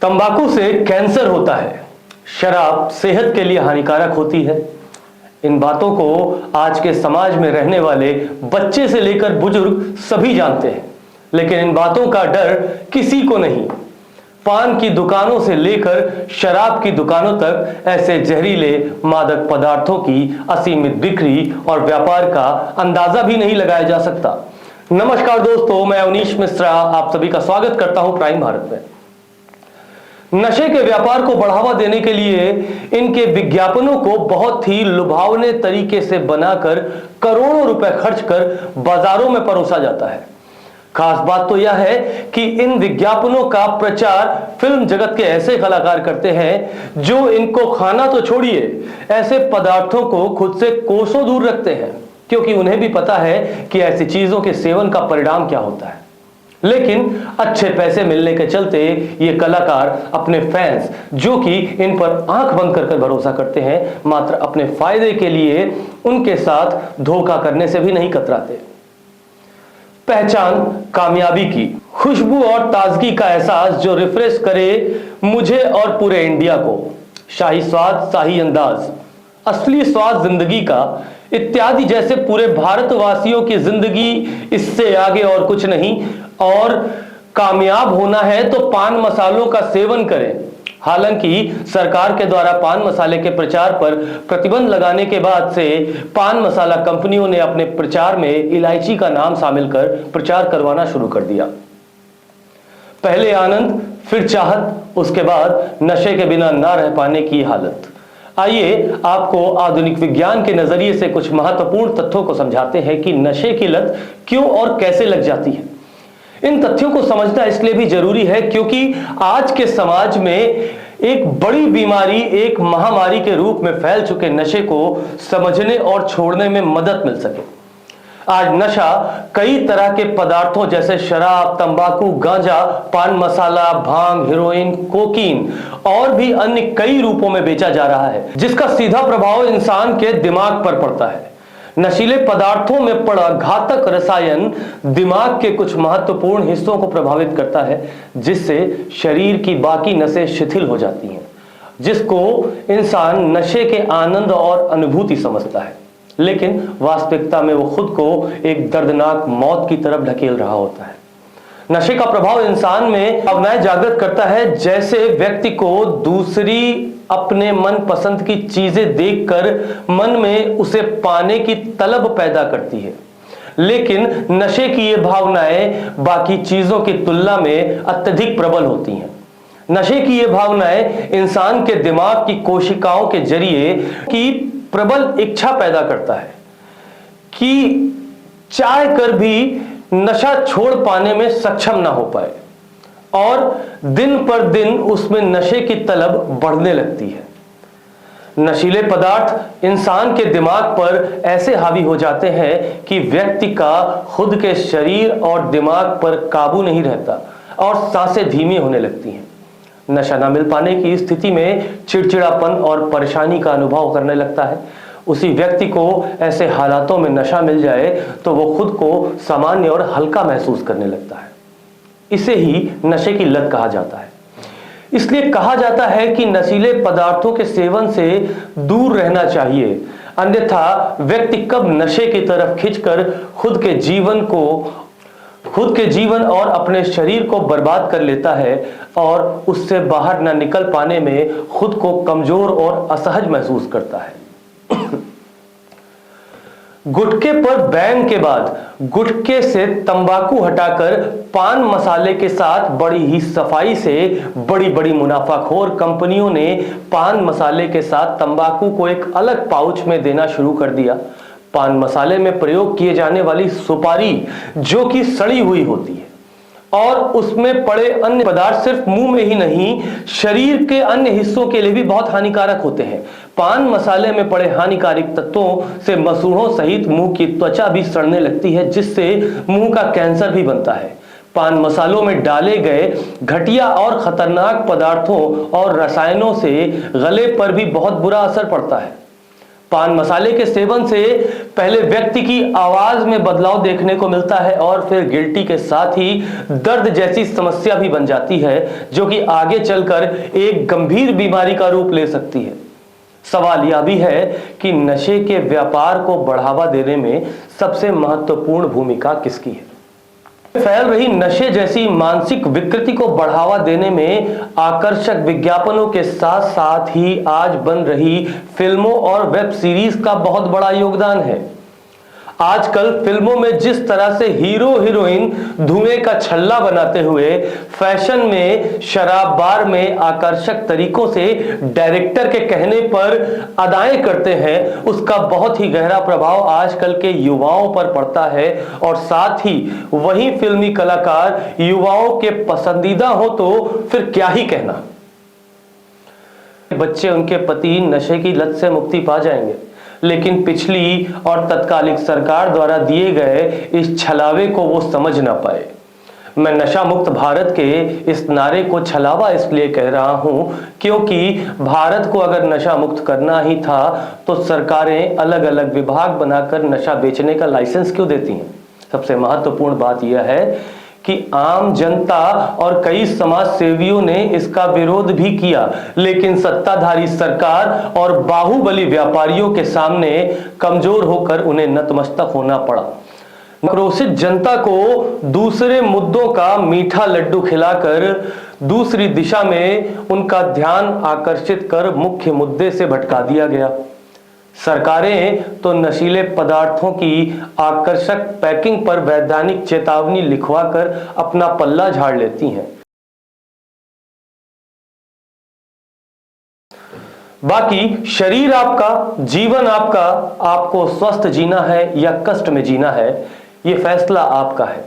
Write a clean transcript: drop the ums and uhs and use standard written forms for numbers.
तंबाकू से कैंसर होता है, शराब सेहत के लिए हानिकारक होती है। इन बातों को आज के समाज में रहने वाले बच्चे से लेकर बुजुर्ग सभी जानते हैं, लेकिन इन बातों का डर किसी को नहीं। पान की दुकानों से लेकर शराब की दुकानों तक ऐसे जहरीले मादक पदार्थों की असीमित बिक्री और व्यापार का अंदाजा भी नहीं लगाया जा सकता। नमस्कार दोस्तों, मैं अवनीश मिश्रा आप सभी का स्वागत करता हूं प्राइम भारत में। नशे के व्यापार को बढ़ावा देने के लिए इनके विज्ञापनों को बहुत ही लुभावने तरीके से बनाकर करोड़ों रुपए खर्च कर बाजारों में परोसा जाता है। खास बात तो यह है कि इन विज्ञापनों का प्रचार फिल्म जगत के ऐसे कलाकार करते हैं जो इनको खाना तो छोड़िए, ऐसे पदार्थों को खुद से कोसों दूर रखते हैं, क्योंकि उन्हें भी पता है कि ऐसी चीजों के सेवन का परिणाम क्या होता है। लेकिन अच्छे पैसे मिलने के चलते ये कलाकार अपने फैंस, जो कि इन पर आंख बंद कर भरोसा करते हैं, मात्र अपने फायदे के लिए उनके साथ धोखा करने से भी नहीं कतराते। पहचान कामयाबी की, खुशबू और ताजगी का एहसास जो रिफ्रेश करे मुझे और पूरे इंडिया को। शाही स्वाद, शाही अंदाज, असली स्वाद जिंदगी का इत्यादि जैसे पूरे भारतवासियों की जिंदगी इससे आगे और कुछ नहीं। और कामयाब होना है तो पान मसालों का सेवन करें। हालांकि सरकार के द्वारा पान मसाले के प्रचार पर प्रतिबंध लगाने के बाद से पान मसाला कंपनियों ने अपने प्रचार में इलायची का नाम शामिल कर प्रचार करवाना शुरू कर दिया। पहले आनंद, फिर चाहत, उसके बाद नशे के बिना ना रह पाने की हालत। आइए आपको आधुनिक विज्ञान के नजरिए से कुछ महत्वपूर्ण तथ्यों को समझाते हैं कि नशे की लत क्यों और कैसे लग जाती है। इन तथ्यों को समझना इसलिए भी जरूरी है क्योंकि आज के समाज में एक बड़ी बीमारी, एक महामारी के रूप में फैल चुके नशे को समझने और छोड़ने में मदद मिल सके। आज नशा कई तरह के पदार्थों जैसे शराब, तंबाकू, गांजा, पान मसाला, भांग, हेरोइन, कोकीन और भी अन्य कई रूपों में बेचा जा रहा है, जिसका सीधा प्रभाव इंसान के दिमाग पर पड़ता है। नशीले पदार्थों में पड़ा घातक रसायन दिमाग के कुछ महत्वपूर्ण हिस्सों को प्रभावित करता है, जिससे शरीर की बाकी नसें शिथिल हो जाती हैं, जिसको इंसान नशे के आनंद और अनुभूति समझता है, लेकिन वास्तविकता में वो खुद को एक दर्दनाक मौत की तरफ ढकेल रहा होता है। नशे का प्रभाव इंसान में भावनाएं जागृत करता है, जैसे व्यक्ति को दूसरी अपने मन पसंद की चीजें देखकर मन में उसे पाने की तलब पैदा करती है। लेकिन नशे की ये भावनाएं बाकी चीजों की तुलना में अत्यधिक प्रबल होती हैं। नशे की ये भावनाएं इंसान के दिमाग की कोशिकाओं के जरिए की प्रबल इच्छा पैदा करता है कि चाह कर भी नशा छोड़ पाने में सक्षम ना हो पाए, और दिन पर दिन उसमें नशे की तलब बढ़ने लगती है। नशीले पदार्थ इंसान के दिमाग पर ऐसे हावी हो जाते हैं कि व्यक्ति का खुद के शरीर और दिमाग पर काबू नहीं रहता और सांसें धीमी होने लगती हैं। नशा ना मिल पाने की स्थिति में चिड़चिड़ापन और परेशानी का अनुभव करने लगता है। उसी व्यक्ति को ऐसे हालातों में नशा मिल जाए तो वो खुद को सामान्य और हल्का महसूस करने लगता है। इसे ही नशे की लत कहा जाता है। इसलिए कहा जाता है कि नशीले पदार्थों के सेवन से दूर रहना चाहिए, अन्यथा व्यक्ति कब नशे की तरफ खिंचकर खुद के जीवन और अपने शरीर को बर्बाद कर लेता है और उससे बाहर न निकल पाने में खुद को कमजोर और असहज महसूस करता है। गुटखे पर बैन के बाद गुटखे से तंबाकू हटाकर पान मसाले के साथ बड़ी ही सफाई से बड़ी बड़ी मुनाफाखोर कंपनियों ने पान मसाले के साथ तंबाकू को एक अलग पाउच में देना शुरू कर दिया। पान मसाले में प्रयोग किए जाने वाली सुपारी, जो कि सड़ी हुई होती है, और उसमें पड़े अन्य पदार्थ सिर्फ मुंह में ही नहीं, शरीर के अन्य हिस्सों के लिए भी बहुत हानिकारक होते हैं। पान मसाले में पड़े हानिकारक तत्वों से मसूड़ों सहित मुंह की त्वचा भी सड़ने लगती है, जिससे मुंह का कैंसर भी बनता है। पान मसालों में डाले गए घटिया और खतरनाक पदार्थों और रसायनों से गले पर भी बहुत बुरा असर पड़ता है। पान मसाले के सेवन से पहले व्यक्ति की आवाज में बदलाव देखने को मिलता है और फिर गिल्टी के साथ ही दर्द जैसी समस्या भी बन जाती है, जो कि आगे चलकर एक गंभीर बीमारी का रूप ले सकती है। सवाल यह भी है कि नशे के व्यापार को बढ़ावा देने में सबसे महत्वपूर्ण भूमिका किसकी है। फैल रही नशे जैसी मानसिक विकृति को बढ़ावा देने में आकर्षक विज्ञापनों के साथ साथ ही आज बन रही फिल्मों और वेब सीरीज का बहुत बड़ा योगदान है। आजकल फिल्मों में जिस तरह से हीरो हीरोइन धुएं का छल्ला बनाते हुए फैशन में, शराब बार में आकर्षक तरीकों से डायरेक्टर के कहने पर अदाएं करते हैं, उसका बहुत ही गहरा प्रभाव आजकल के युवाओं पर पड़ता है। और साथ ही वही फिल्मी कलाकार युवाओं के पसंदीदा हो तो फिर क्या ही कहना। बच्चे, उनके पति नशे की लत से मुक्ति पा जाएंगे, लेकिन पिछली और तत्कालिक सरकार द्वारा दिए गए इस छलावे को वो समझ ना पाए। मैं नशा मुक्त भारत के इस नारे को छलावा इसलिए कह रहा हूं क्योंकि भारत को अगर नशा मुक्त करना ही था तो सरकारें अलग अलग विभाग बनाकर नशा बेचने का लाइसेंस क्यों देती हैं। सबसे महत्वपूर्ण बात यह है कि आम जनता और कई समाज सेवियों ने इसका विरोध भी किया, लेकिन सत्ताधारी सरकार और बाहुबली व्यापारियों के सामने कमजोर होकर उन्हें नतमस्तक होना पड़ा। आक्रोशित जनता को दूसरे मुद्दों का मीठा लड्डू खिलाकर दूसरी दिशा में उनका ध्यान आकर्षित कर मुख्य मुद्दे से भटका दिया गया। सरकारें तो नशीले पदार्थों की आकर्षक पैकिंग पर वैधानिक चेतावनी लिखवाकर अपना पल्ला झाड़ लेती हैं। बाकी शरीर आपका, जीवन आपका, आपको स्वस्थ जीना है या कष्ट में जीना है, यह फैसला आपका है।